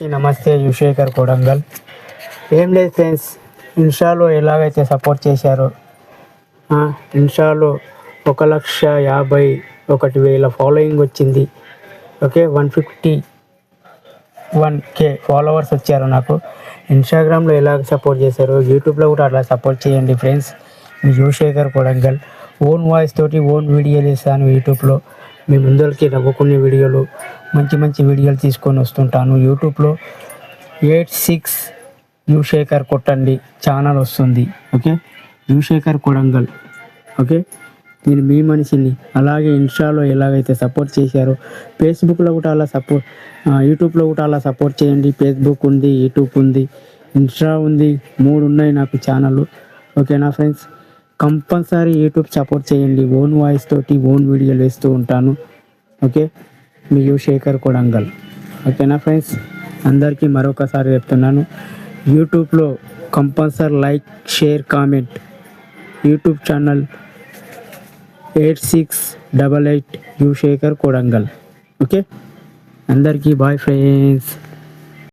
నమస్తే యుశేఖర్ కొడంగల్. ఏం లేదు ఫ్రెండ్స్, ఇన్స్టాలో ఎలాగైతే సపోర్ట్ చేశారో ఇన్స్టాలో 1,51,000 ఫాలోయింగ్ వచ్చింది. ఓకే, 151K ఫాలోవర్స్ వచ్చారు నాకు. ఇన్స్టాగ్రామ్లో ఎలాగ సపోర్ట్ చేశారో యూట్యూబ్లో కూడా అలా సపోర్ట్ చేయండి ఫ్రెండ్స్. మీ యుశేఖర్ కొడంగల్ ఓన్ వాయిస్ తోటి ఓన్ వీడియోలు చేస్తాను యూట్యూబ్లో. మీ ముందరికి నవ్వుకునే వీడియోలు, మంచి మంచి వీడియోలు తీసుకొని వస్తుంటాను. యూట్యూబ్లో 86 యుశేఖర్ కొట్టండి, ఛానల్ వస్తుంది. ఓకే, యుశేఖర్ కొడంగల్. ఓకే, నేను మీ మనిషిని. అలాగే ఇన్స్టాలో ఎలాగైతే సపోర్ట్ చేశారో ఫేస్బుక్లో కూడా అలా యూట్యూబ్లో కూడా అలా సపోర్ట్ చేయండి. ఫేస్బుక్ ఉంది, యూట్యూబ్ ఉంది, ఇన్స్టా ఉంది, 3 ఉన్నాయి నాకు ఛానల్. ఓకేనా ఫ్రెండ్స్, కంపల్సరీ యూట్యూబ్ సపోర్ట్ చేయండి. ఓన్ వాయిస్ తోటి ఓన్ వీడియోలు వేస్తూ ఉంటాను. ఓకే, మీ యుశేఖర్ కొడంగల్. ఓకేనా ఫ్రెండ్స్, అందరికీ మరొకసారి చెప్తున్నాను, యూట్యూబ్లో compulsory like, share, comment. YouTube channel 8688 యుశేఖర్ కొడంగల్. ఓకే, అందరికీ బాయ్ ఫ్రెండ్స్.